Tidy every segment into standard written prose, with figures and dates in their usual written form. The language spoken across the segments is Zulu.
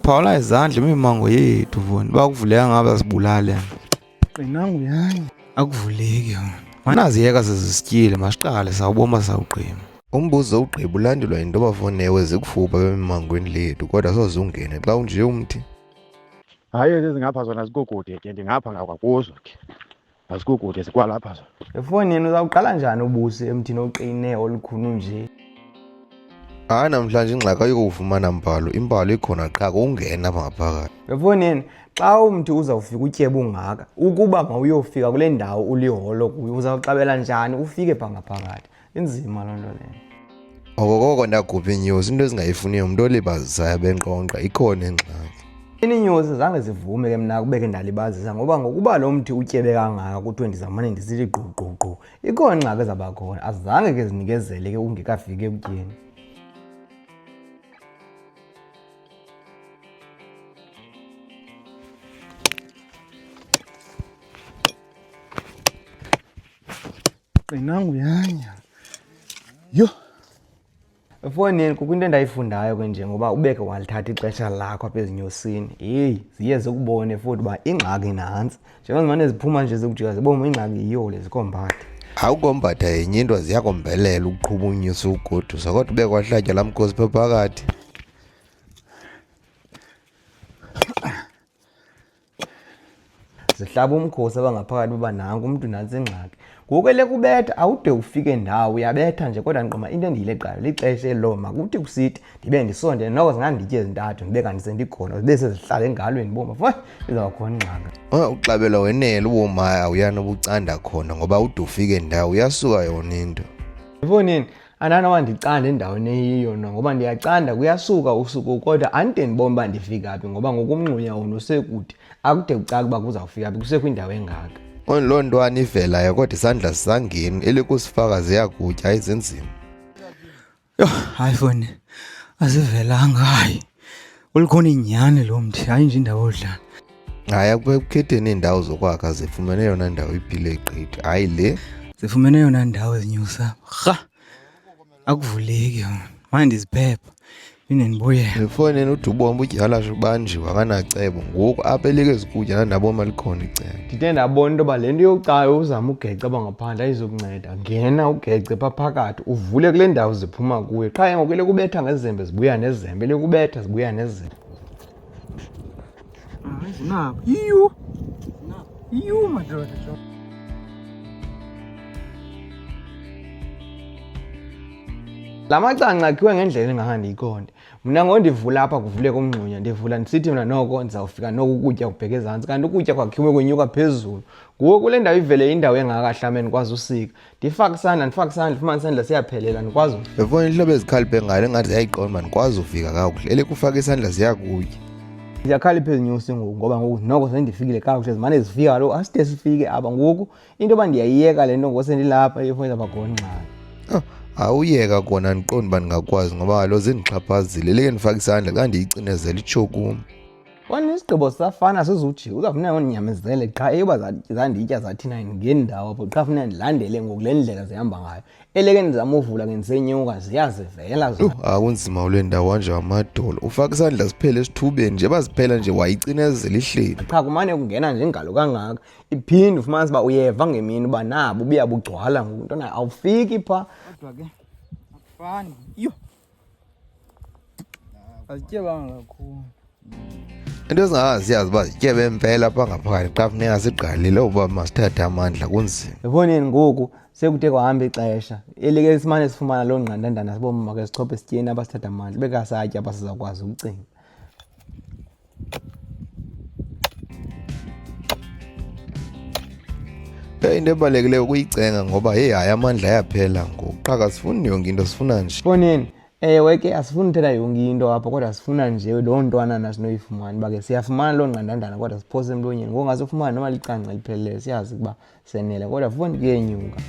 Phawula izandla imimango yethu vona bakuvuleka ngabe sibulale. Nangu yani Akuvuleki yona. Manaziyeka sezisityile masiqale sawuboma sawugqima. Umbuzo ugqiba ulandelwa yinto abafonewe zikufupha bemimangweni lethu kodwa sozungene xa unje umthi. hayi ezingapha zona zikukude ke ndingapha ngakwakuzo ke azikukude zikwalapha zona. Efonini uzawuqala njani ubusi emthini oqine olukhulu nje? Hayi namhlanje ingxaki ayikufumana mbhalo, imbalo ikhona qha kungena apha ngaphakathi. Efonini xa umthi uzawufika utyebe ungaka ukuba mawuyofika kule ndawo uliholo kuyo uzawuxabela njani ufike pha ngaphakathi? Inzima loo nto leyo. Okokoko ndagubha inyosi into ezingayifuniyo umntu olibazisayo benkqonkqa ikhona ingxaki. Iinyosi zange zivume ke mna kubeke ndalibazisa ngoba ngokuba lo mthi utyebe kangaka kuthiwe ndizawumane ndisithi gqugqugqu ikhona ingxaki ezaba khona azange ke zinikezele ke ungekafiki ebutyeni. Nangu yani yo Efonini kukho into endayifundayo ke nje ngoba ubeke walithatha ixesha lakho apha ezinyosini heyi ziye zikubone futhi uba ingxaki nantsi njengozimane ziphuma nje zikujika ziboma ingxaki yiyo le zikombatha. Awukombatha yenye into ziyakombelela ukuqhuba unyusi ugodusa kodwa ube kwahlatya laa mkhosi phaa phakathi. Zihlaba umkhosi abangaphakathi baba nanku umntu nantsi ingxaki ngoku elekubetha awude ufike ndawo uyabetha nje kodwa ndiqoma into endiyileqayo lixesha elo makuthi kusithi ndibe ndisondele noko zinganditye ezintathu ndibe kanti sendikhona zibe sezihlala engalweni boma fo izawukhona ingxaki. Uxabela wenele ubomaya awuyana ubucanda khona ngoba ude ufike ndawo uyasuka yona into. Efonini andanoba ndicanda endaweni eyiyo no ngoba ndiyacanda kuyasuka usuku kodwa andide ndibona uba ndifika phi ngoba ngokumngxunya wona usekude akude kucaka uba kuzawufika phi kusekho indawo engaka. Loo ntwana ivelayo kodwa isandla sisangeni elikusifaka ziyakutya ayizinzima. Yho, hayi foni. Azivelanga hayi. Ulikhona inyani lo mthi, hayi nje indawo odlala. Hayi akukhetheni iindawo zokwakha zifumene yona ndawo iphile igqithi. Hayi le Zifumene yona ndawo ezinyusa. Rha. Akuvuleki yona. Manje ndiziphepha. Phinde ndibuyele. Efonini ude ubomba udyala ubanjiwe akanacebo ngoku apha elike zikutya nandaboma likhona icebo. Ndide ndabona into yoba le nto yokuqala uzama ugece apha ngaphandle ayizokunceda ngena ugece phaa phakathi uvule kule ndawo ziphuma kuyo qha ngoku elekubetha ngezembe zibuya nezembe elekubetha zibuya nezembe. zinapha iyo madoda jo. La macanca akhiwe ngendlela engangandiyiqonde mna ngondivula apha kuvuleka umngxunya ndivula ndisithi mna noko ndizawufika noko ukutya kubheke ezantsi kanti ukutya kwakhiwe kwenyuka phezulu ngoku kule ndawo ivele indawo engakahlame ndikwazi usika ndifake isandla ndifumane isandla siyaphelela ndikwazi. Efonini ihlobo ezikhaliphe ngalo engathi ziyayiqonda uba ndikwazi ufika kakuhle elekufaka isandla ziyakutya. Ndiyakhalipha ezinyusi ngoku ngoba ngoku noko sendifikile kakuhle zimane zifika kaloku aside sifike apha ngoku into yoba ndiyayiyeka le nto ngoku sendilapha ifoni izawuba khona ingxaki. Awuyeka kona ndiqonda uba ndingakwazi ngoba kaloku zindixhaphazile eleke ndifake isandla xa ndiyicinezela itsho kum. Kwana isigqibo sisafana sizujika uzawufuneka undinyamezele qha eyoba zanditya zathina ngendawo apho qha funeka ndilandele ngoku le ndlela zihamba ngayo eleke ndizama uvula ke ndisenyuka ziyazivela zona. Akunzima ule ndawo wanje wamadolo ufake isandla siphele esithubeni nje baziphela nje wayicinezela ihleli. Qha kumane kungena nje ingalo kangaka iphinde ufumanise uba uyeva ngemini uba nabo buyabugcwala ngoku ntona awufiki phaa Kodwa ke akufani yo azityebanga kakhulu. Into ezingaziyazi uba zityebe impela apha ngaphakathi xa funeka siqalile uba masithathe amandla kunzima. Efonini ngoku sekuthe kwahamba ixesha elike simane sifumana loo ngqandandana siboma make sichophe sityeni abasithatha amandla bekasatya apha sizawukwazi ukucinga. Into ebalulekileyo ukuyicenga ngoba heyi hayi amandla ayaphela ngoku qha kasifuni yonke into sifuna nje. Fonini ewe ke asifuni uthetha yonke into apha kodwa sifuna nje loo ntwanana sinoyifumana uba ke siyafumana loo ngqandandana kodwa siphose emlonyeni ngoku ngasifumana noma licanca lipheleleyo siyazi ukuba senele kodwa funi kuyenyuka.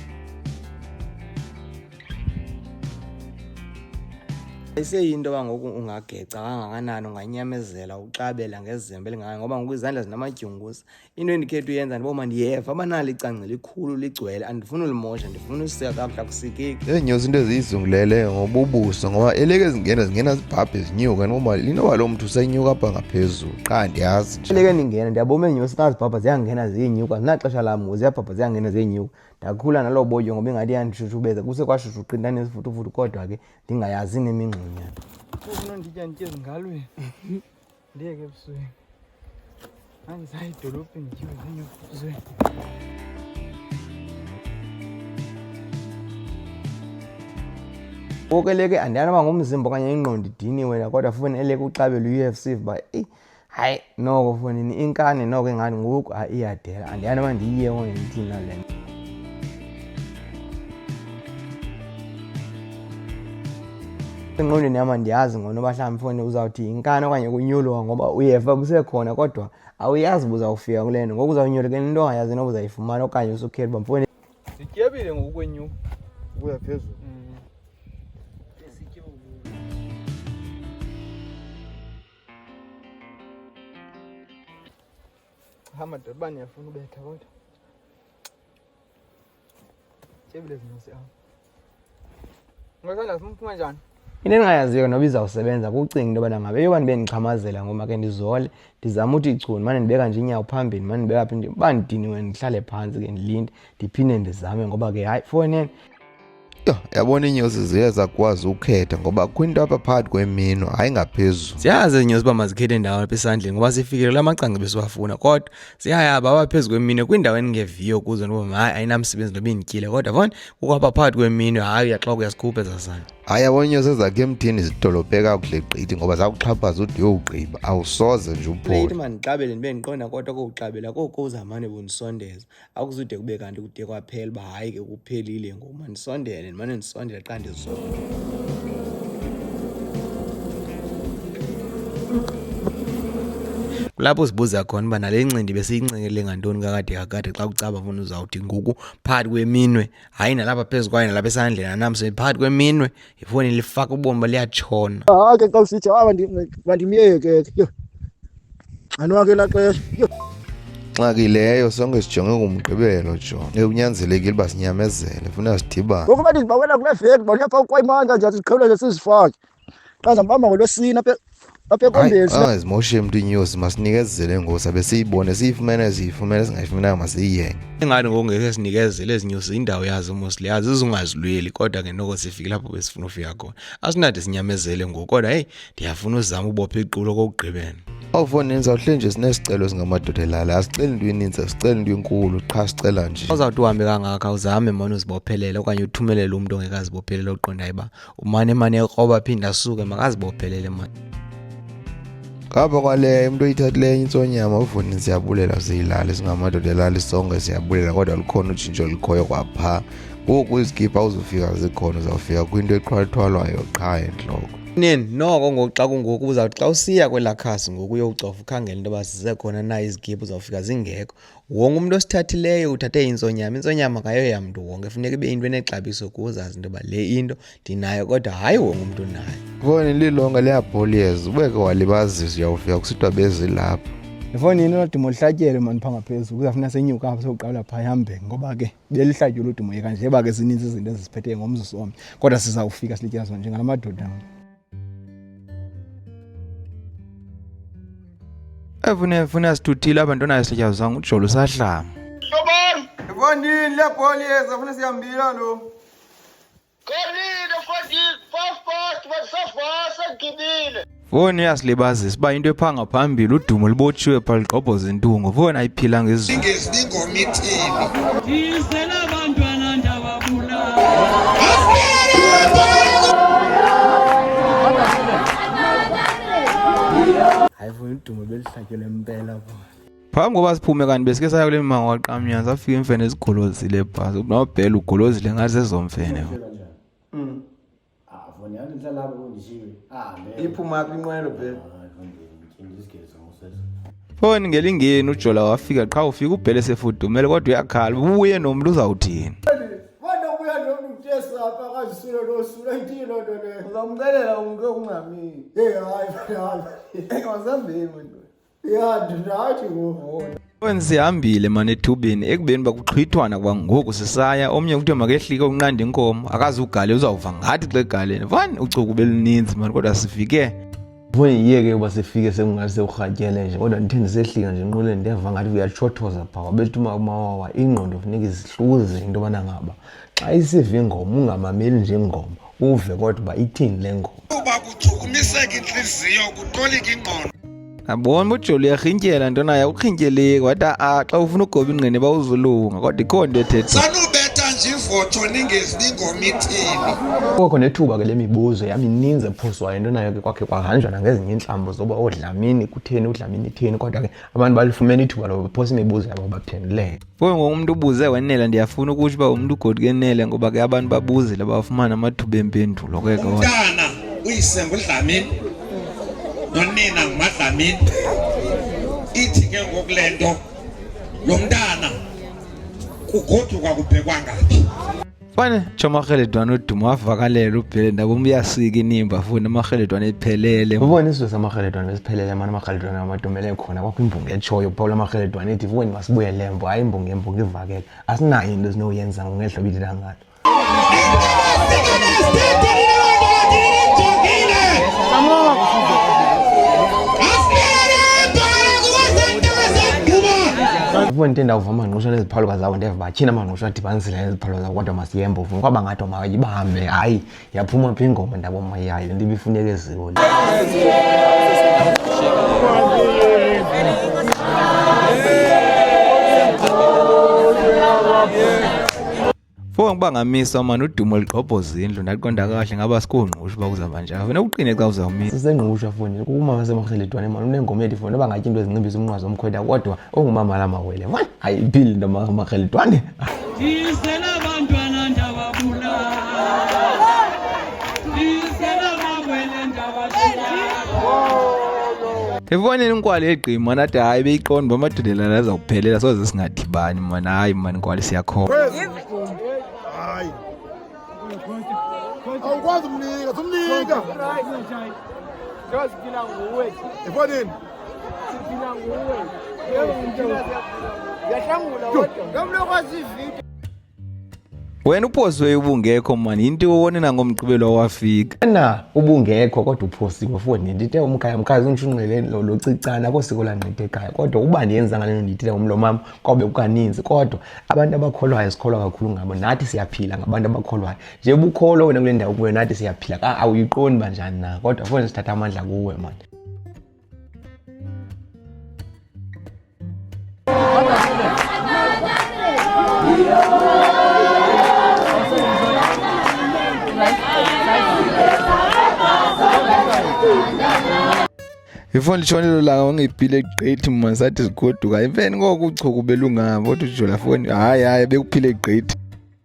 Iseyinto bangoku ungageca kangakanani unganyamezela uqabela ngezembe elingaka ngoba ngoku izandla zinamadyunguza. Into endikhetha uyenza ndiboma ndiyeva abanalo icangce likhulu ligcwele andifuni ulimosha ndifuna usika kakuhle akusikeki. Eenyosi into eziyizunguleleyo ngoba ubuso ngoba eleke zingena zibhabhe zinyuka ngoba linoba lo mntu usenyuka apha ngaphezulu qha ndiyazi nje. Eleke ndingena ndiyaboma eenyosi xa zibhabha ziyangena ziyinyuka zinaxesha lam ziyabhabha ziyangena ziyinyuka. Ndakhula naloo botyo ngoba ingathi yandishushubeza kuse kwashushu qinta nesifutufuthu kodwa ke ndingayazi nemingxunya. Ufuna nditya nditye ezingalweni ndiyeke ebusweni andisaya edolophini ndityiwe zinyoka ebusweni. Ngoku eleke andiyani uba ngumzimba okanye ingqondo idiniwe na kodwa funi eleke uxabela u-UFC uba hayi noko fonini inkani noko engathi ngoku iyadela andiyani uba ndiyiye okanye ndithini na le nto. Engqondweni yam andiyazi ngono uba mhlawumbi foni uzawuthi inkani okanye kunyulwa ngoba uyeva kusekhona kodwa awuyazi uba uzawufika kule nto ngoku uzawunyuka ke into ongayazi noba uzayifumana okanye usukhetha uba mfowethu Zityebile ngoku kwenyuka ukuya phezulu. madoda uba ndiyafuna ubetha kodwa tyebile zinyosi apha. Ungasanda simphuma njani? into endingayaziyo noba izawusebenza kucinga into yobana ngabe yoba ndibe ndixhamazela ngoma ke ndizole ndizame uthi ichuni mane ndibeka nje inyawo phambili mane ndibeka phi uba ndidiniwe ndihlale phantsi ke ndilinde ndiphinde ndizame ngoba ke hayi fonini Yabona iinyosi ziye zakwazi ukhetha ngoba kwinto apha phakathi kweminwe hayi ngaphezulu. ziyazi izinyosi uba mazikhethe indawo apha esandleni ngoba sifikile la macangca besiwafuna kodwa ziyahamba apha phezu kweminwe kwindawo endingeviyo kuzo noba hayi ayinamsebenzi noba indityile kodwa foni kukho apha phakathi kweminwe hayi uyaxoka uyasikhupha ezasandla. Hayi yabona iinyosi ezakhe emthini zidolophe kakuhle gqithi ngoba zakuxhaphaza ude uyowugqiba awusoze nje Ithi uphole. mandiqabele ndibe ndiqonda kodwa kokuqabela koko uzamane bundisondeza akuzude kube kanti kude kwaphela uba hayi ke kuphelile ngoku mandisondele ndimane ndisondela xa ndizona. Kulapho uzibuza khona uba nale ncindi besiyincengele ngantoni kakade xa kucaba funa uzawuthi ngoku phakathi kweminwe hayi nalapha phezu kwayo nalapha esandleni anamse phakathi kweminwe ifoni lifaka ubomi uba liyatshona. Ke xa usithi mandimyeke yho anwake laa xesha yho. Nxakileyo sonke sijonge kumgqibelo jonge kunyanzelekile uba sinyamezele funeka sidibane. Ngoku bathi ndibawela kule veki ndibawela kwayimandla nje siqhawuleze sizifake xa ndihamba ngolwesine apha ekombeni. Angazimoshe mntu inyosi masinikezele ngoku sabe siyibone siyifumene singayifumenanga masiyiyenge. Ingathi ngoku ngeke sinikezele ezi nyosi indawo yazo mostly yazi zingazilweli kodwa ke noko sifike lapho besifuna ufika khona asinade sinyamezele ngoku kodwa hey ndiyafuna uzama ubopha iqulo kokugqibela. Awufoni nizawuhle nje sinesicelo singamadoda elala asiceli into eninzi asiceli into enkulu qha sicela nje. Uzawuthi uhambe kangaka uzame mane uzibophelele okanye uthumelele umuntu ongekazibophelele oqondayo uba umane ekroba phinda asuke makazibophelele mane. Ngapha kwaleyo umuntu oyithathileyo intsonyama ufoni siyabulela siyilala singamadoda elala sonke siyabulela kodwa lukhona utshintsho likhoyo kwapha. Ngoku izigibha uzufika zikhona uzawufika kwinto eqhwathwalwayo qha entloko. Noko ngoku xa kungoku uzawuthi xa usiya kwelaa khasi ngoku uyowucofa ukhangela into yoba zisekhona na izigibhu uzawufika zingekho. Wonke umuntu osithathileyo uthathe intsonyama kayoya mntu wonke funeka ibe into enexabiso kuzazi into yoba le into ndinayo kodwa hayi wonke umuntu unayo. Foni lilonke liyabholiyeza ubeke walibazisa uyawufika kusithiwa bezilapha. Efonini lodimo lihlatyelwe mani phaa ngaphezulu kuzawufuna senyuka apha sokuqala phaa ehambeni ngoba ke belihlatyelwe udimo yeka njeba ke zininzi izinto ezisiphetheyo ngomzuzu omnye kodwa sizawufika silitya zona njengala madoda. Efuna situthile abantwana esityazanga ujolo usahlamba. Yobani Efonini lebholiyeza funa sihambila lo. Kolile futhi fast basafasa gibile. Foni yasilibazisa uba into epha ngaphambili udumo libotshiwe phaa ligqobhoza intungo foni ayiphila ngezulu. Isela abantwana ndababulala. Hayi funa udumo belihlatyelwe impela pho. Phambi koba siphume kanti besike saya kule mmango waqamnyana safika imfene ezigolozile ebhasi nobhela ugolozile ngathi sezomfene. Iphuma apha inqwelo phela. Foni ngelingeni ujola wafika qha ufika ubhele sefudumele kodwa uyakhala ubuye nomuntu uzawuthini. Wena ubuya nomuntu utesa apha akazisule lo sule intilo lo le. Uzamxelela umntu ongamini. Hayi. Engazambeni manje. Ndathi ngoku. Sihambile mani ethubeni ekubeni bakuxhwithwana kwangoku sisaya omnye kuthiwa makehlike unqanda inkomo akazugale uzawuva ngathi xa egaleni vani uchuku beluninzi mani kodwa sifike yiyeke uba sifike sekungathi sewurhatyele nje kodwa ndithe ndisehlika nje enqoleni ndeva ngathi uyatshothoza phaa bethi umawawa ingqondo funeka izihluze into yobana ngaba xa isiva ingoma ungamameli nje ingoma uve kodwa uba ithini le ngoma uba kuchukumiseka intliziyo kutolika ingqondo. Abona uJoli uyarhintyela ntona uyarhintyeleka wathi xa ufuna ugoba ingqini bawuzulunga kodwa ikho nto ethetha Sanubetha nje ivotho ningezi ingoma ithini. kokho nethuba ke le mibuzo yamininzi ephoswayo into nayo ke kwakhe kwahanjwa nangezinye iintlambo zoba odlamini kutheni udlamini itheni kodwa ke abantu balifumene ithuba lophosa imibuzo yabo baphenduleke kuyo ngomntu ubuze wenela ndiyafuna ukutsho uba umntu uGodi kenele ngoba ke abantu babuzile bafumana amathuba empendulo ke kodwa Umntana uyisembe udlamini nonina ngumadlamini ithi ke ngokulento lo mntana kugoduka kubhekwa ngaphi. fane chomarheledwana udumo wavakalela ubhele ndabo uyasika inimba futhi amarheledwana ephelele ubone isizwe samarheledwana besiphelele mana amarheledwana amadomele khona kwakho imbungu etshoyo Paul amarheledwana ethi futhi masibuye lembo hayi imbungu ivakele asinayo into esinoyenza ngehlo bilila ngalo Ufuna into endawuva amangqusho neziphaluka zabo ndeva batyhina amangqusho adibanisile neziphaluka zabo kodwa masiyembe ufuna kwaba ngathi mayibahambe hayi yaphuma phi ingoma ndabo mayayo into ibifuneka eziko Fo ngiba ngamisa manje udumo liqhobhoza indlu ndaqonda kahle ngaba sikongqusho bakuzaba njalo wena uqine xa uzawumisa sisengqusho futhi kuma wasemahleledwane manje unengomo ethi futhi bangatyi into ezincibiza umnqwazi omkhwetha kodwa ongumama lamawele manje ayiphili into mahleledwane Isela abantwana ndababula. Isela mawele ndababula. Efonini inkwali egqima nathi hayi beyiqonda bamadodelana azawuphelela soze singadibani mana hayi mani inkwali siyakhona Hayi. Awukwazi umnika, umnika. Siphila nguwe. Efonini. Siphila nguwe. Yahlangula kodwa. Ngamlo kwazi ividi. wena uphoswe ubungekho mani into wone nangomgqibelo wafika na ubungekho kodwa uphosiwe futhi ndithe umkhaya unshunqele lo cicana kosiko lanqithe ekhaya kodwa uba ndiyenza ngale ndithile ngomlo mama kwabe kukaninzi kodwa abantu abakholwayo sikholwa kakhulu ngabo nathi siyaphila ngabantu abakholwayo nje bukholo wena kule ndawo kuwe nathi siyaphila awuyiqondi banjani na kodwa futhi sithatha amandla kuwe mani Ifoni litshonelo langa wangeyiphile gqithi manje sathi zigoduka imfeni ngokuchuku belungabo kodwa uJola foni hayi bekuphile gqithi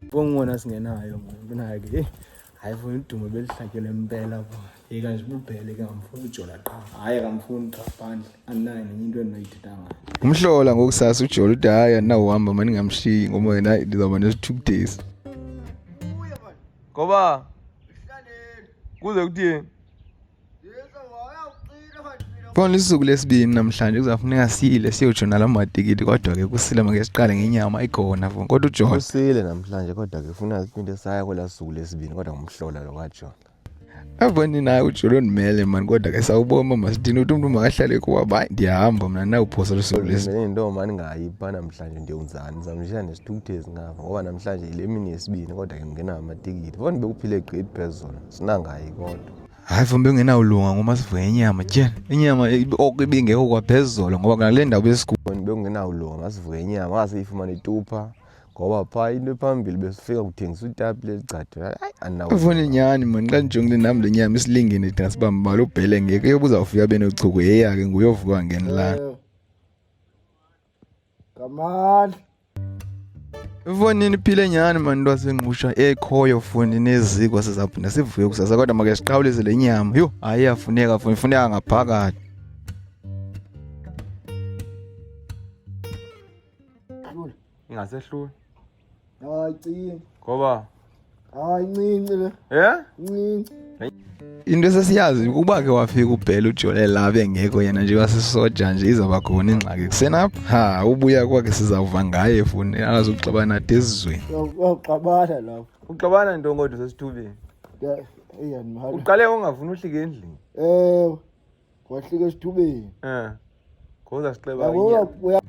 Ngibona singenayo ngoba nayo ke hayi funa udumo belihlatyele impela bo yeka nje ubhele ke ngamfuna uJola qha hayi akamfuni qha phandle anayo nenye into endinoyithetha ngayo umhlola ngokusasa uJola uthi hayi andinawuhamba mani ngamshiyi ngoba yena ndizawuba nesi-2 days ngoba kuze kuthini Bona isuku lesibini namhlanje kuzafuneka siyile siyotsho nalamatikiti kodwa ke kusile make siqale ngenyama ikhona mfo kodwa uJola Kusile namhlanje kodwa ke ufuna siphinde saya kwela suku lesibini kodwa ngumhlola lo kaJola. Avani naye uJola ndimele mani kodwa ke sawubona masithini uthi umuntu makahlale kuba hayi ndiyahamba mina nawe uphosa lesuku lesibini Mina into mani ngayipha namhlanje ndiyonzani ngizamshaya nesithukuthezi ngapha ngoba namhlanje ile mini yesibini kodwa ke ngena amatikiti. Bona bekuphile great phezulu sinangayi kodwa. hayi fombe ungenawulunga ngoma sivuke inyama tyela inyama ibingekho kwaphezolo ngoba ngale ndawo besikulu bekungenawulunga masivuke inyama ngasiyifumana itupha ngoba phaa into ephambili besifika kuthengisa itapile elicathu hayi anawo ufuna inyani mani xa ndijongile nami le nyama isilingini dinga sibambala ubhele ngeke yobuza ufika benochuku yeyake nguyovuka ngenilanga Kamali. Efonini iphile nyani mani into asengqusha ekhoyo fundi neziko sizaphinda sivuke kusasa kodwa make siqhawulise le nyama yho hayi iyafuneka fundi ifuneka ngaphakathi ingasehluli Hayi cinci. ngoba Hayi ncinci le. eh Ncinci. into esesiyazi ukuba ke wafika ubhela ujole la bengekho yena nje wasisoja nje izawuba khona ingxaki kusenapha ubuya kwakhe sizawuva ngaye funi akazukuxabana desizweni Uyawuxabana lapho. Uxabana nto ngodwa sesithubeni. Iyanimhala. Uqale ungafuni uhlike endlini. Wahlika esithubeni. Ngoza sixeba Yabo